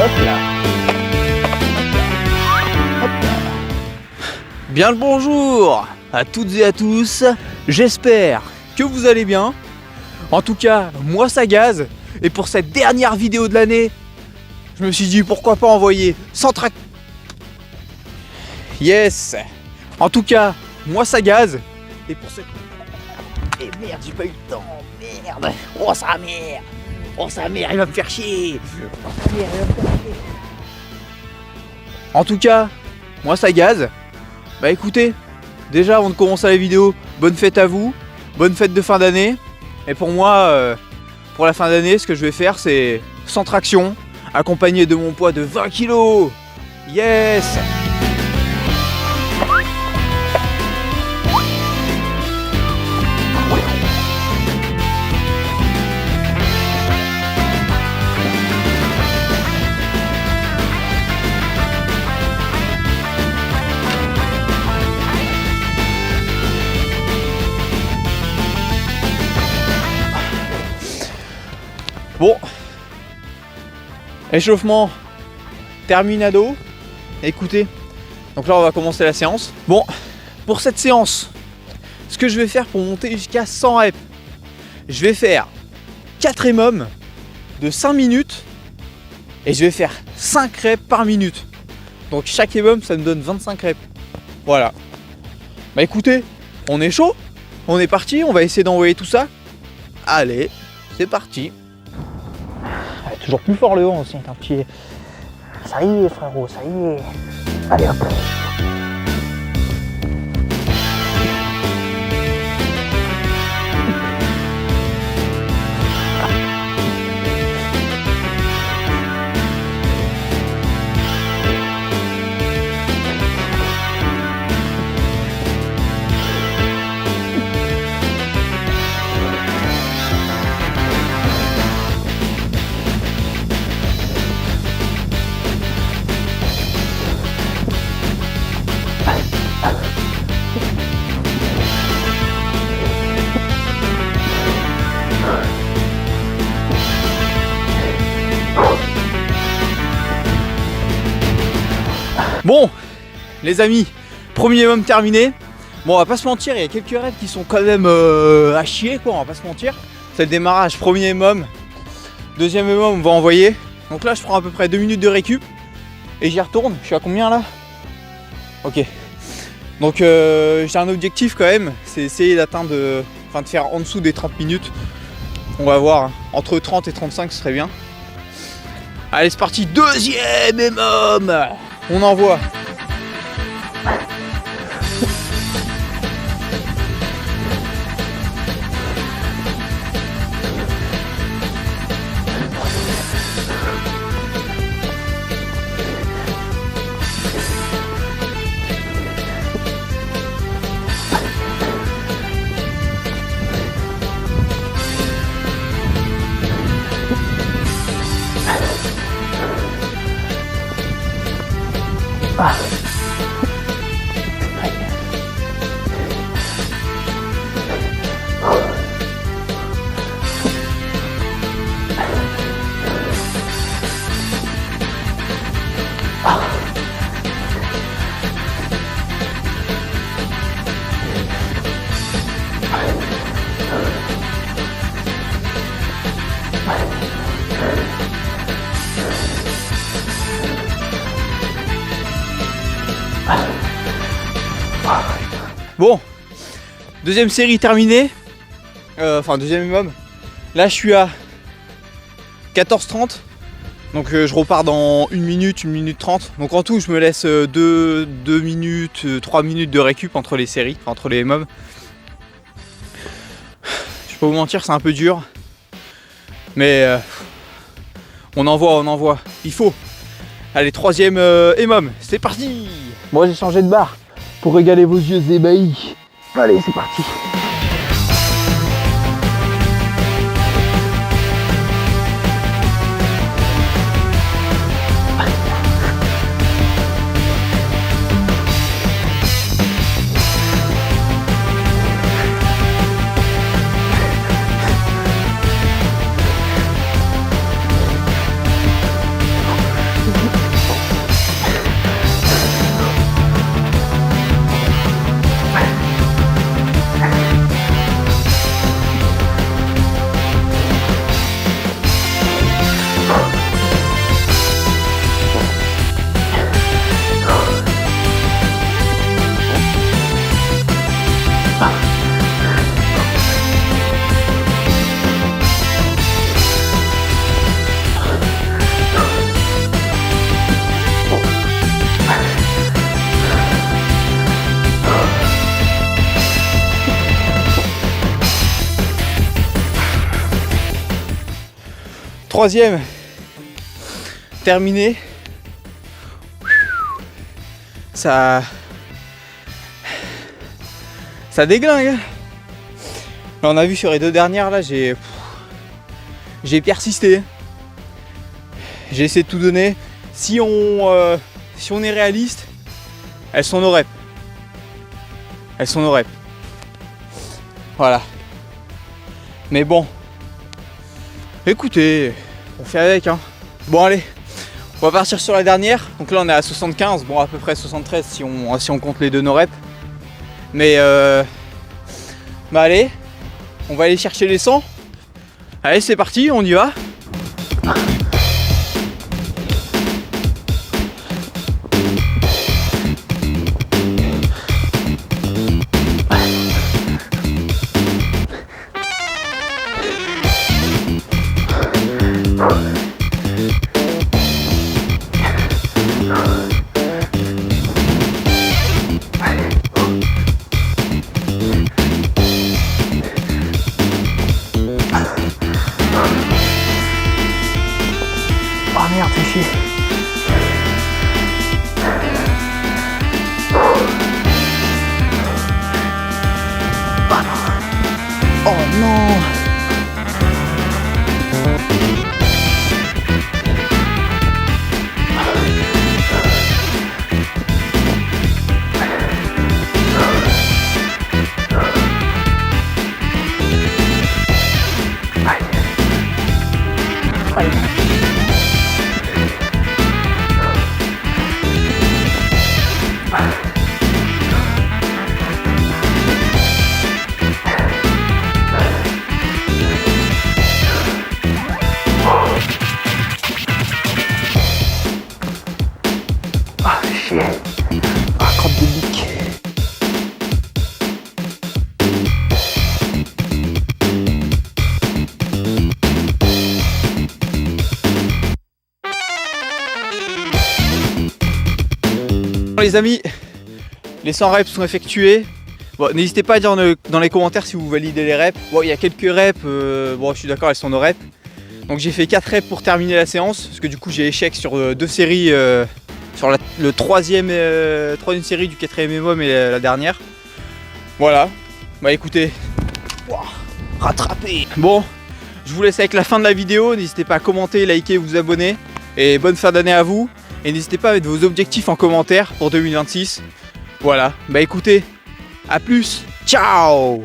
Hop là. Hop là. Bien le bonjour à toutes et à tous. J'espère que vous allez bien. En tout cas, moi ça gaze. Et pour cette dernière vidéo de l'année, je me suis dit pourquoi pas envoyer sans trac. Yes. En tout cas, moi ça gaze. Et pour cette... Et merde, j'ai pas eu le temps. Merde. Oh sa mère. Oh sa mère, il va me faire chier. Oh sa mère, il va me faire chier. En tout cas, moi ça gaze. Bah écoutez, déjà avant de commencer la vidéo, bonne fête à vous. Bonne fête de fin d'année. Et pour moi, pour la fin d'année, ce que je vais faire, c'est sans traction, accompagné de mon poids de 20 kg. Yes. Bon, échauffement terminado. Écoutez, donc là on va commencer la séance. Bon, pour cette séance, ce que je vais faire pour monter jusqu'à 100 reps, je vais faire 4 EMOM de 5 minutes et je vais faire 5 reps par minute. Donc chaque EMOM ça me donne 25 reps. Voilà. Bah écoutez, on est chaud, on est parti, on va essayer d'envoyer tout ça. Allez, c'est parti. Toujours plus fort le haut aussi, un petit... Ça y est frérot, ça y est. Allez hop. Bon, les amis, premier EMOM terminé. Bon, on va pas se mentir, il y a quelques reps qui sont quand même à chier, quoi, on va pas se mentir. C'est le démarrage, premier EMOM. Deuxième EMOM, on va envoyer. Donc là, je prends à peu près 2 minutes de récup. Et j'y retourne. Je suis à combien là? Ok. Donc j'ai un objectif quand même, c'est essayer d'atteindre, de faire en dessous des 30 minutes. On va voir, hein. Entre 30 et 35 ce serait bien. Allez, c'est parti, deuxième EMOM. On envoie. Ah. Bon, deuxième série terminée, deuxième EMOM. Là je suis à 14h30, donc je repars dans 1 minute 30. Donc en tout je me laisse 2 minutes, 3 minutes de récup entre les séries, entre les EMOM. Je peux vous mentir, c'est un peu dur, mais on envoie, il faut. Allez, troisième EMOM, c'est parti. Moi j'ai changé de barre pour régaler vos yeux ébahis. Allez, c'est parti. Troisième, terminé. Ça déglingue. Là, on a vu sur les 2 dernières, là, j'ai persisté. J'ai essayé de tout donner. Si on est réaliste, elles sont nos reps. Elles sont nos reps. Voilà. Mais bon, écoutez, on fait avec, hein. Bon, allez, on va partir sur la dernière. Donc là, on est à 75, bon, à peu près 73 si on compte les 2 no reps. Mais bah allez, on va aller chercher les 100. Allez, c'est parti, on y va. Oh merde, c'est chier. Oh non. Ah, crotte de bique. Les amis, les 100 reps sont effectués. Bon, n'hésitez pas à dire dans les commentaires si vous validez les reps. Bon, il y a quelques reps, bon, je suis d'accord, elles sont nos reps. Donc j'ai fait 4 reps pour terminer la séance, parce que du coup j'ai échec sur 2 séries, sur le troisième série du 4e EMOM et la dernière. Voilà, bah écoutez, wow, rattrapé. Bon, je vous laisse avec la fin de la vidéo, n'hésitez pas à commenter, liker, vous abonner. Et bonne fin d'année à vous. Et n'hésitez pas à mettre vos objectifs en commentaire pour 2026. Voilà, bah écoutez, à plus, ciao.